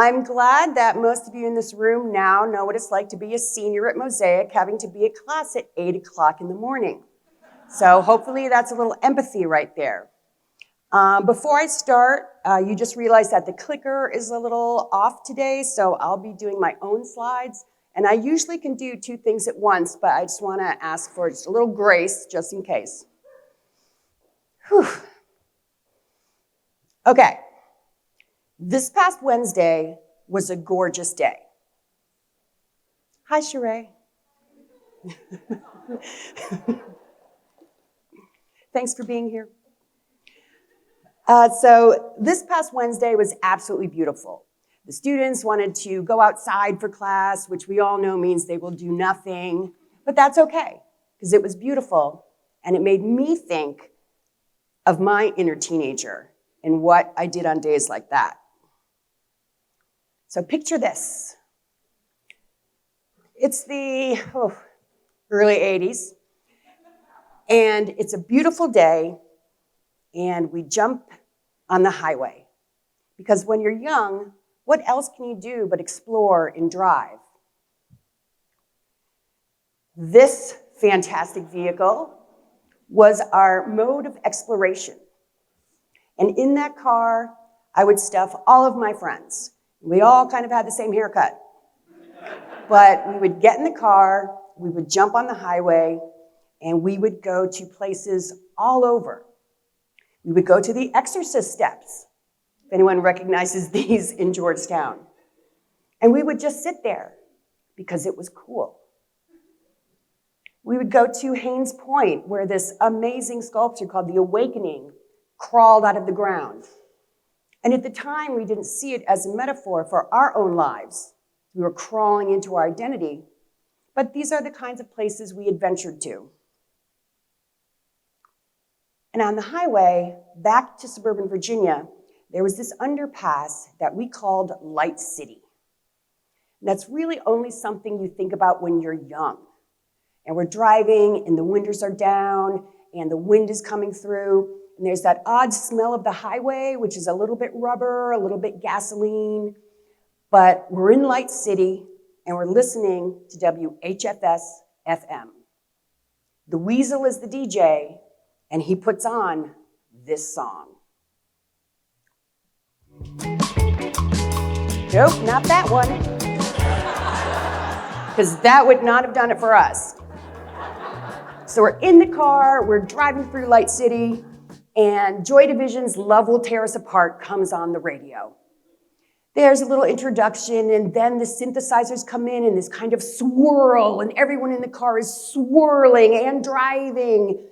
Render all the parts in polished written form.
I'm glad that most of you in this room now know what it's like to be a senior at Mosaic, having to be at class at 8 o'clock in the morning. So hopefully that's a little empathy right there. Before I start, you just realized that the clicker is a little off today, so I'll be doing my own slides. And I usually can do two things at once, but I just want to ask for just a little grace, just in case. Whew. Okay. This past Wednesday was a gorgeous day. Hi, Sheree. Thanks for being here. So this past Wednesday was absolutely beautiful. The students wanted to go outside for class, which we all know means they will do nothing, but that's okay, because it was beautiful, and it made me think of my inner teenager and what I did on days like that. So picture this. It's the early 80s, and it's a beautiful day, and we jump on the highway. Because when you're young, what else can you do but explore and drive? This fantastic vehicle was our mode of exploration. And in that car, I would stuff all of my friends. We all kind of had the same haircut. But we would get in the car, we would jump on the highway, and we would go to places all over. We would go to the Exorcist steps, if anyone recognizes these in Georgetown. And we would just sit there because it was cool. We would go to Haynes Point, where this amazing sculpture called The Awakening crawled out of the ground. And at the time, we didn't see it as a metaphor for our own lives. We were crawling into our identity. But these are the kinds of places we adventured to. And on the highway back to suburban Virginia, there was this underpass that we called Light City. And that's really only something you think about when you're young. And we're driving, and the windows are down, and the wind is coming through, and there's that odd smell of the highway, which is a little bit rubber, a little bit gasoline. But we're in Light City, and we're listening to WHFS FM. The Weasel is the DJ, and he puts on this song. Nope, not that one. Because that would not have done it for us. So we're in the car, we're driving through Light City, and Joy Division's Love Will Tear Us Apart comes on the radio. There's a little introduction, and then the synthesizers come in this kind of swirl, and everyone in the car is swirling and driving.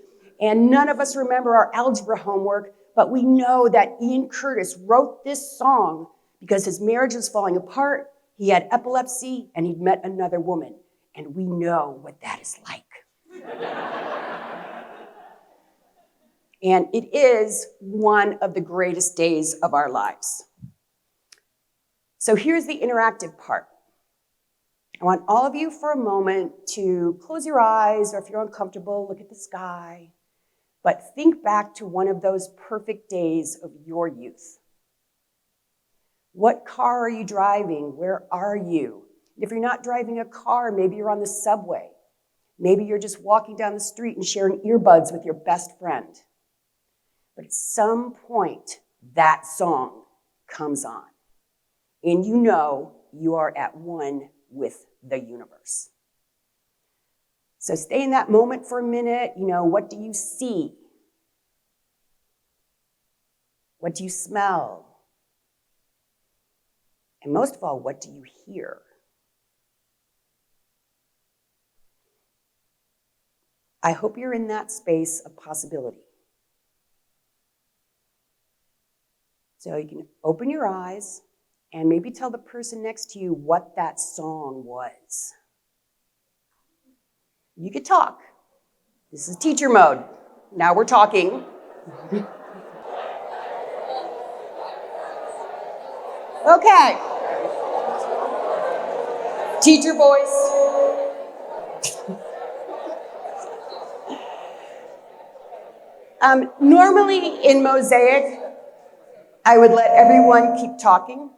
And none of us remember our algebra homework, but we know that Ian Curtis wrote this song because his marriage was falling apart, he had epilepsy, and he'd met another woman. And we know what that is like. And it is one of the greatest days of our lives. So here's the interactive part. I want all of you for a moment to close your eyes, or if you're uncomfortable, look at the sky. But think back to one of those perfect days of your youth. What car are you driving? Where are you? If you're not driving a car, maybe you're on the subway. Maybe you're just walking down the street and sharing earbuds with your best friend. But at some point, that song comes on. And you know you are at one with the universe. So stay in that moment for a minute. What do you see? What do you smell? And most of all, what do you hear? I hope you're in that space of possibility. So you can open your eyes and maybe tell the person next to you what that song was. You could talk. This is teacher mode. Now we're talking. Okay. Teacher voice. Normally in Mosaic, I would let everyone keep talking.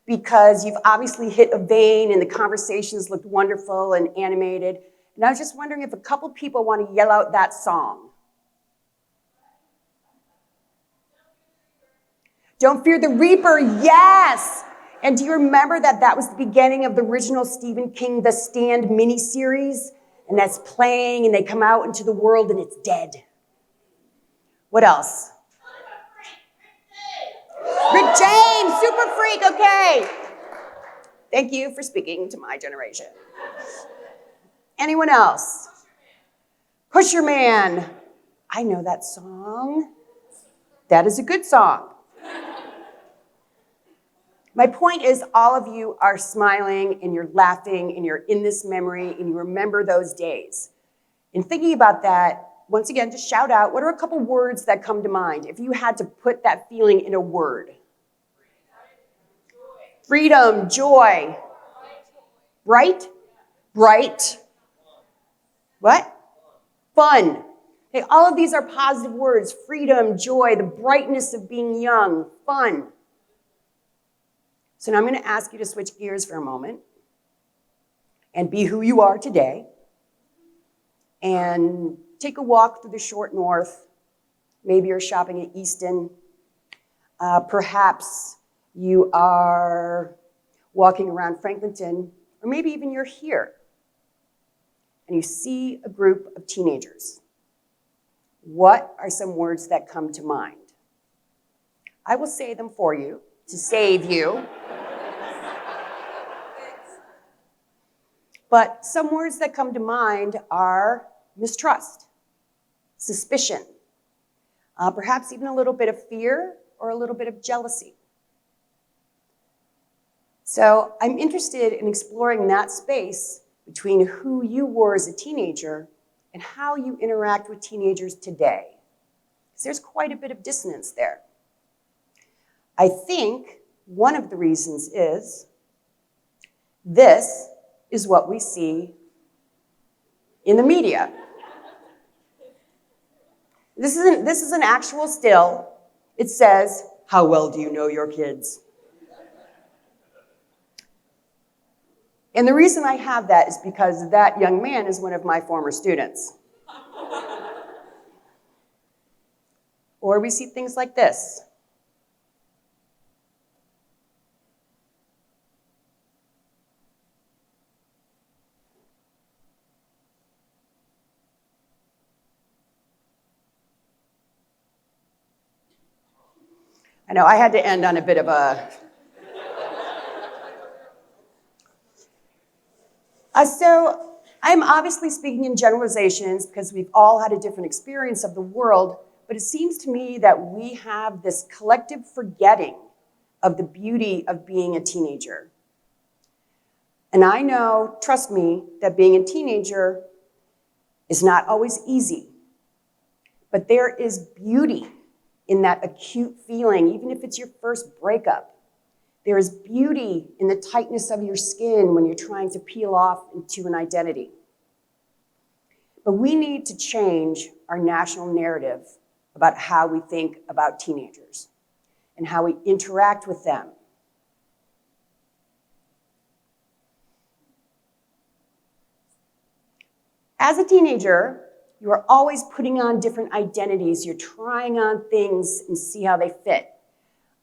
because you've obviously hit a vein and the conversations looked wonderful and animated. And I was just wondering if a couple people want to yell out that song. Don't Fear the Reaper, yes! And do you remember that that was the beginning of the original Stephen King The Stand miniseries? And that's playing, and they come out into the world, and it's dead. What else? Rick James, Super Freak, okay. Thank you for speaking to my generation. Anyone else? Pusher Man. I know that song. That is a good song. My point is, all of you are smiling and you're laughing and you're in this memory and you remember those days. In thinking about that, once again, just shout out, what are a couple words that come to mind if you had to put that feeling in a word? Freedom, joy. Bright? Bright. What? Fun. Okay, all of these are positive words. Freedom, joy, the brightness of being young, fun. So now I'm going to ask you to switch gears for a moment and be who you are today and take a walk through the short north. Maybe you're shopping at Easton. Perhaps you are walking around Franklinton, or maybe even you're here and you see a group of teenagers. What are some words that come to mind? I will say them for you to save you. But some words that come to mind are mistrust, suspicion, perhaps even a little bit of fear or a little bit of jealousy. So I'm interested in exploring that space between who you were as a teenager and how you interact with teenagers today. Because there's quite a bit of dissonance there. I think one of the reasons is this is what we see in the media. This is an actual still. It says, "How well do you know your kids?" And the reason I have that is because that young man is one of my former students. Or we see things like this. I know I had to end on a bit of a... So I'm obviously speaking in generalizations because we've all had a different experience of the world, but it seems to me that we have this collective forgetting of the beauty of being a teenager. And I know, trust me, that being a teenager is not always easy, but there is beauty in that acute feeling, even if it's your first breakup. There is beauty in the tightness of your skin when you're trying to peel off into an identity. But we need to change our national narrative about how we think about teenagers and how we interact with them. As a teenager, you are always putting on different identities. You're trying on things and see how they fit.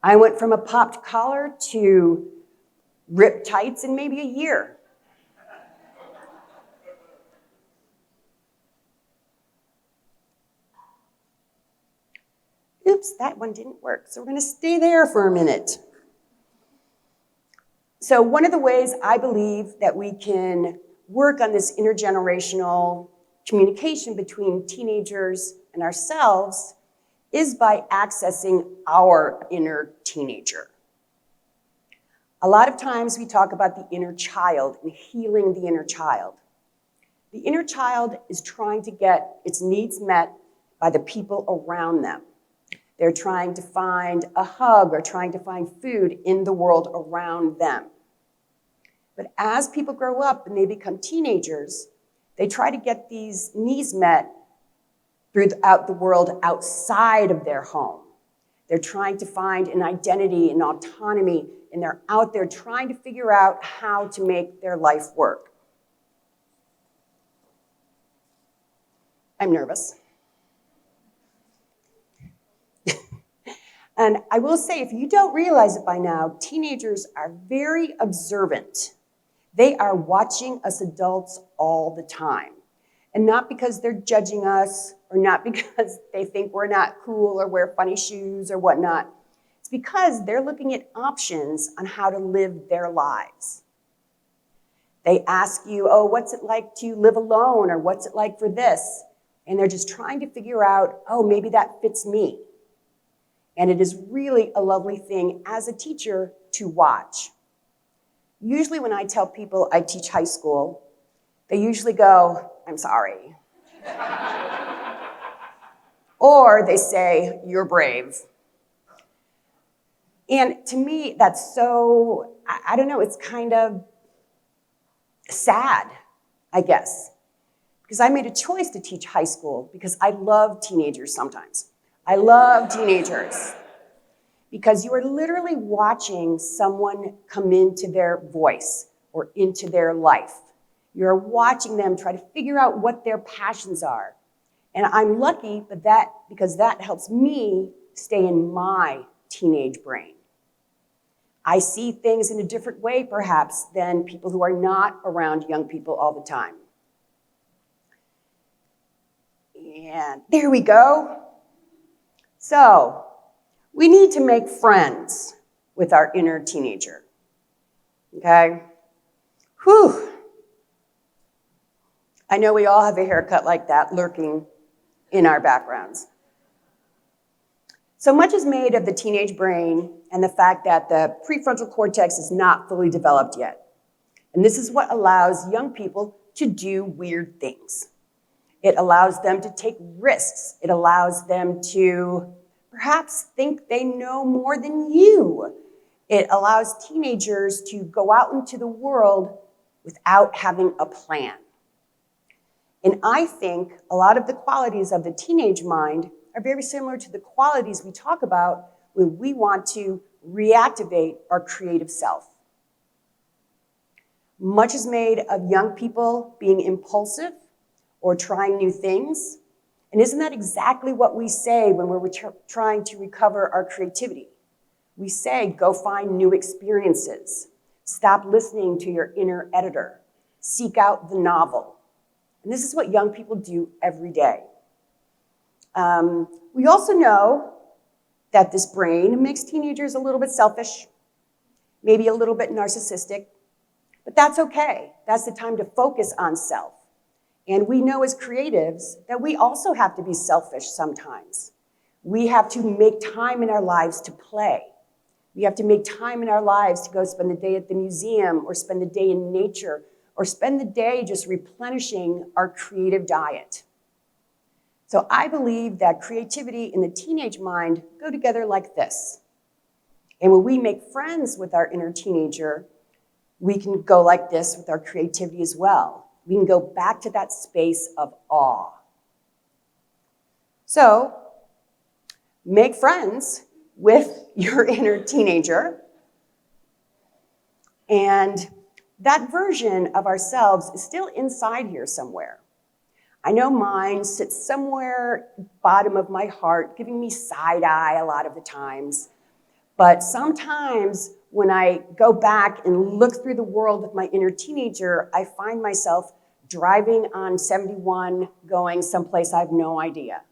I went from a popped collar to ripped tights in maybe a year. Oops, that one didn't work, so we're going to stay there for a minute. So one of the ways I believe that we can work on this intergenerational communication between teenagers and ourselves is by accessing our inner teenager. A lot of times we talk about the inner child and healing the inner child. The inner child is trying to get its needs met by the people around them. They're trying to find a hug or trying to find food in the world around them. But as people grow up and they become teenagers, they try to get these needs met throughout the world outside of their home. They're trying to find an identity and autonomy and they're out there trying to figure out how to make their life work. I'm nervous. And I will say, if you don't realize it by now, teenagers are very observant. They are watching us adults all the time. And not because they're judging us, or not because they think we're not cool or wear funny shoes or whatnot. It's because they're looking at options on how to live their lives. They ask you, oh, what's it like to live alone? Or what's it like for this? And they're just trying to figure out, oh, maybe that fits me. And it is really a lovely thing as a teacher to watch. Usually when I tell people I teach high school, they usually go, I'm sorry. Or they say, you're brave. And to me, that's so, I don't know, it's kind of sad, I guess. Because I made a choice to teach high school because I love teenagers sometimes. I love teenagers because you are literally watching someone come into their voice or into their life. You're watching them try to figure out what their passions are. And I'm lucky because that helps me stay in my teenage brain. I see things in a different way, perhaps, than people who are not around young people all the time. And there we go. So, we need to make friends with our inner teenager. Okay? Whew. I know we all have a haircut like that lurking in our backgrounds. So much is made of the teenage brain and the fact that the prefrontal cortex is not fully developed yet. And this is what allows young people to do weird things. It allows them to take risks. It allows them to perhaps think they know more than you. It allows teenagers to go out into the world without having a plan. And I think a lot of the qualities of the teenage mind are very similar to the qualities we talk about when we want to reactivate our creative self. Much is made of young people being impulsive or trying new things. And isn't that exactly what we say when we're trying to recover our creativity? We say, go find new experiences. Stop listening to your inner editor. Seek out the novel. And this is what young people do every day. We also know that this brain makes teenagers a little bit selfish, maybe a little bit narcissistic, but that's okay. That's the time to focus on self. And we know as creatives that we also have to be selfish sometimes. We have to make time in our lives to play. We have to make time in our lives to go spend the day at the museum or spend the day in nature or spend the day just replenishing our creative diet. So I believe that creativity and the teenage mind go together like this. And when we make friends with our inner teenager, we can go like this with our creativity as well. We can go back to that space of awe. So, make friends with your inner teenager. And that version of ourselves is still inside here somewhere. I know mine sits somewhere bottom of my heart, giving me side eye a lot of the times. But sometimes when I go back and look through the world with my inner teenager, I find myself driving on 71 going someplace I have no idea.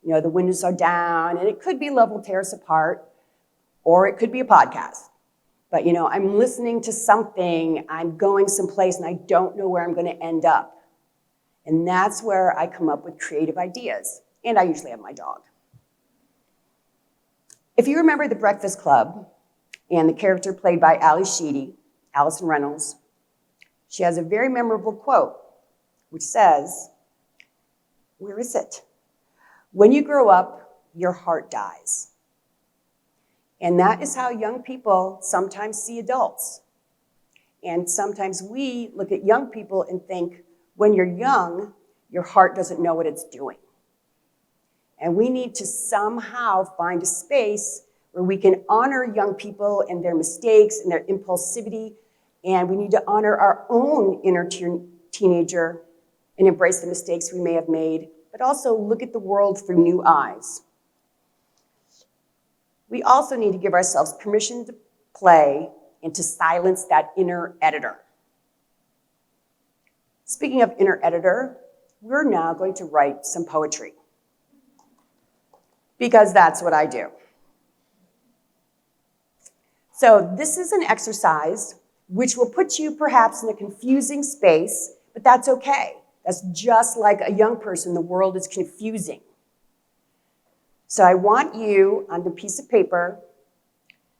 You know, the windows are down, and it could be Love Will Tear Us Apart, or it could be a podcast. But, you know, I'm listening to something, I'm going someplace, and I don't know where I'm going to end up. And that's where I come up with creative ideas. And I usually have my dog. If you remember The Breakfast Club and the character played by Ali Sheedy, Allison Reynolds, she has a very memorable quote, which says, where is it? When you grow up, your heart dies. And that is how young people sometimes see adults. And sometimes we look at young people and think, when you're young, your heart doesn't know what it's doing. And we need to somehow find a space where we can honor young people and their mistakes and their impulsivity, and we need to honor our own inner teenager and embrace the mistakes we may have made, but also look at the world through new eyes. We also need to give ourselves permission to play and to silence that inner editor. Speaking of inner editor, we're now going to write some poetry, because that's what I do. So this is an exercise which will put you perhaps in a confusing space, but that's okay. That's just like a young person, the world is confusing. So I want you, on a piece of paper,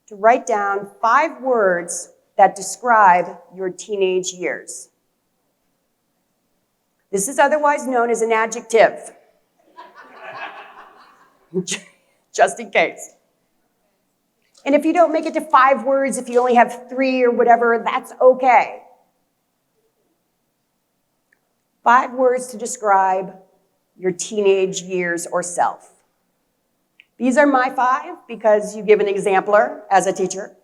to write down 5 words that describe your teenage years. This is otherwise known as an adjective, just in case. And if you don't make it to 5 words, if you only have 3 or whatever, that's okay. 5 words to describe your teenage years or self. These are my 5 because you give an exemplar as a teacher.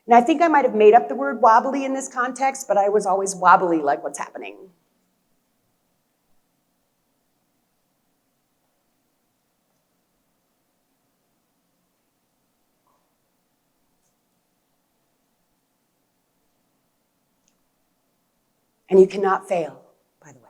And I think I might have made up the word wobbly in this context, but I was always wobbly like what's happening. And you cannot fail, by the way.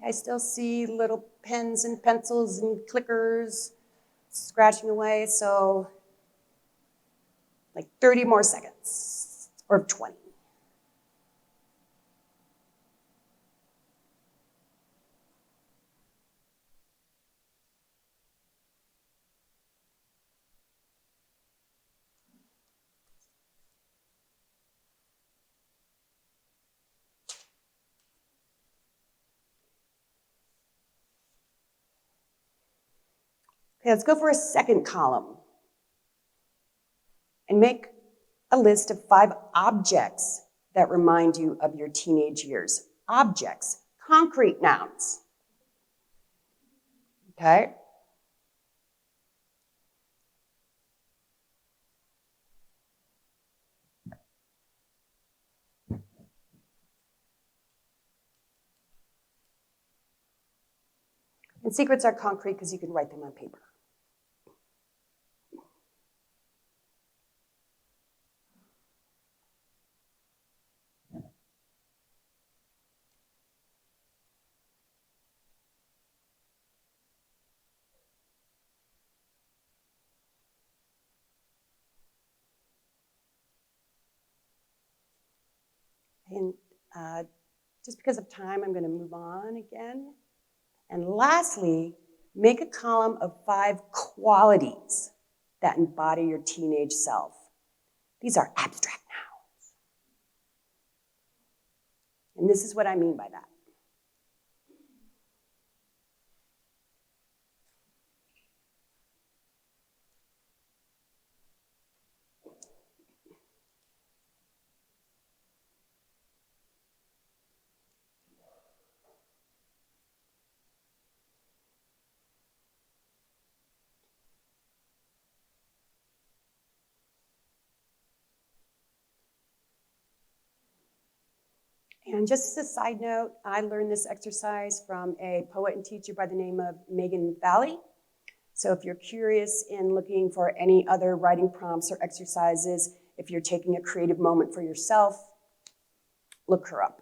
I still see little pens and pencils and clickers scratching away, so like 30 more seconds, or 20. Okay, let's go for a second column and make a list of 5 objects that remind you of your teenage years. Objects, concrete nouns. Okay? And secrets are concrete because you can write them on paper. And just because of time, I'm going to move on again. And lastly, make a column of 5 qualities that embody your teenage self. These are abstract nouns. And this is what I mean by that. And just as a side note, I learned this exercise from a poet and teacher by the name of Megan Valley. So if you're curious in looking for any other writing prompts or exercises, if you're taking a creative moment for yourself, look her up.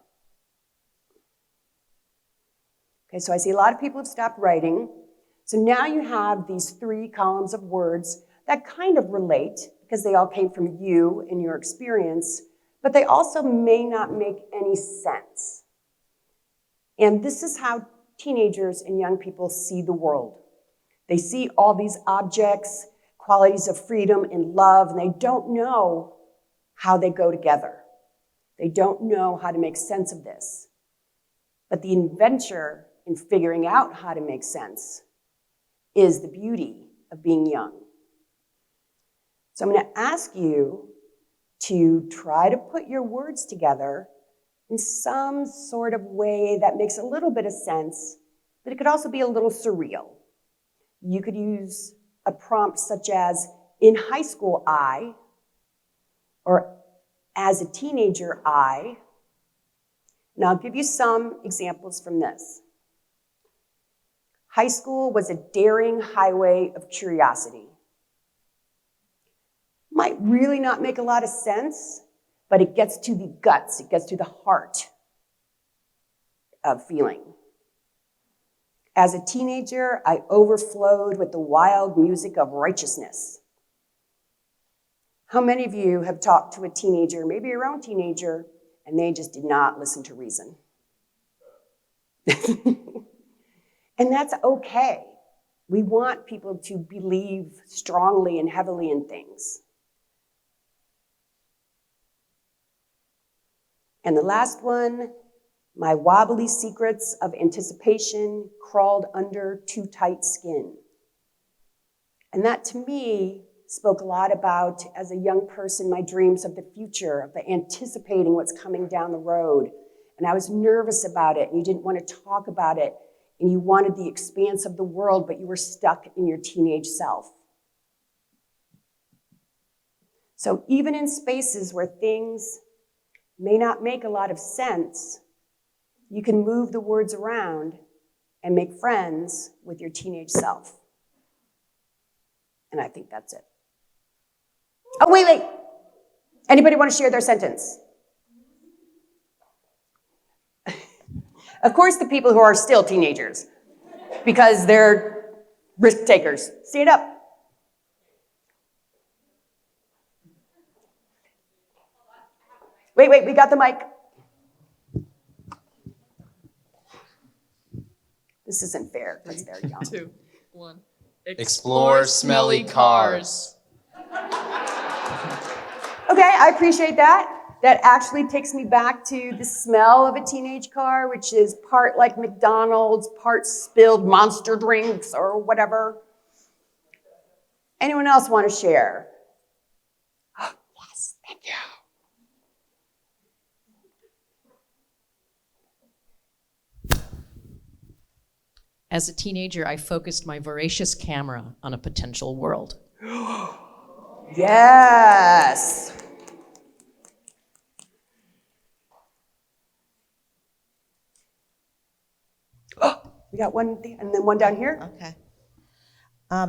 Okay, so I see a lot of people have stopped writing. So now you have these 3 columns of words that kind of relate because they all came from you and your experience, but they also may not make any sense. And this is how teenagers and young people see the world. They see all these objects, qualities of freedom and love, and they don't know how they go together. They don't know how to make sense of this. But the adventure in figuring out how to make sense is the beauty of being young. So I'm going to ask you to try to put your words together in some sort of way that makes a little bit of sense, but it could also be a little surreal. You could use a prompt such as, in high school, I, or as a teenager, I. And I'll give you some examples from this. High school was a daring highway of curiosity. Might really not make a lot of sense, but it gets to the guts, it gets to the heart of feeling. As a teenager, I overflowed with the wild music of righteousness. How many of you have talked to a teenager, maybe your own teenager, and they just did not listen to reason? And that's okay. We want people to believe strongly and heavily in things. And the last one, my wobbly secrets of anticipation crawled under too tight skin. And that to me spoke a lot about, as a young person, my dreams of the future, of the anticipating what's coming down the road. And I was nervous about it, and you didn't want to talk about it, and you wanted the expanse of the world, but you were stuck in your teenage self. So even in spaces where things may not make a lot of sense, you can move the words around and make friends with your teenage self. And I think that's it. Oh, wait. Anybody want to share their sentence? Of course, the people who are still teenagers, because they're risk takers. Stand up. Wait, we got the mic. This isn't fair because they're young. 2, 1. Explore smelly cars. Okay, I appreciate that. That actually takes me back to the smell of a teenage car, which is part like McDonald's, part spilled Monster drinks or whatever. Anyone else want to share? Oh, yes, thank you. As a teenager, I focused my voracious camera on a potential world. Yes. We got one there, and then one down here. Okay.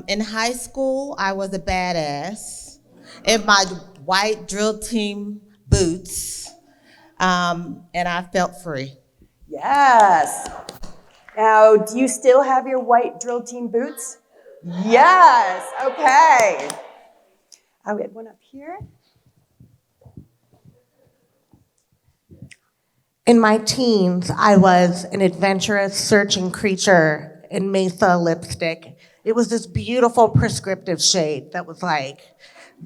In high school, I was a badass in my white drill team boots, and I felt free. Yes. Now, do you still have your white drill team boots? Yes. Okay. We had one up here. In my teens, I was an adventurous, searching creature in Mesa lipstick. It was this beautiful prescriptive shade that was like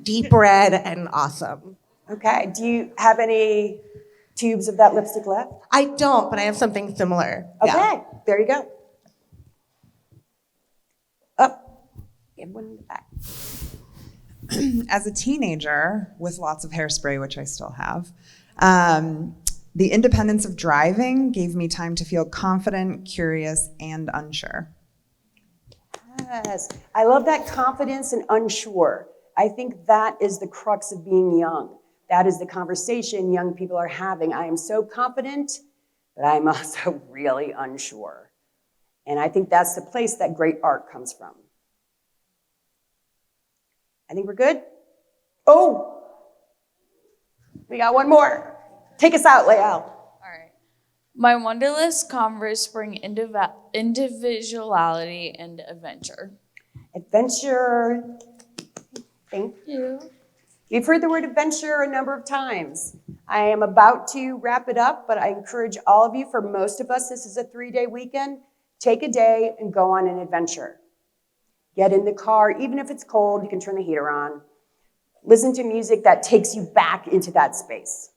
deep red and awesome. Okay. Do you have any tubes of that lipstick left? I don't, but I have something similar. Okay. Yeah. There you go. Up. And one in the back. As a teenager with lots of hairspray, which I still have, the independence of driving gave me time to feel confident, curious, and unsure. Yes. I love that confidence and unsure. I think that is the crux of being young. That is the conversation young people are having. I am so confident, but I'm also really unsure. And I think that's the place that great art comes from. I think we're good. Oh, we got one more. Take us out, Lael. All right. My Wonderlist Converse bring individuality and adventure. Adventure. Thank You. You've heard the word adventure a number of times. I am about to wrap it up, but I encourage all of you, for most of us, this is a 3-day weekend. Take a day and go on an adventure. Get in the car, even if it's cold, you can turn the heater on. Listen to music that takes you back into that space.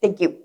Thank you.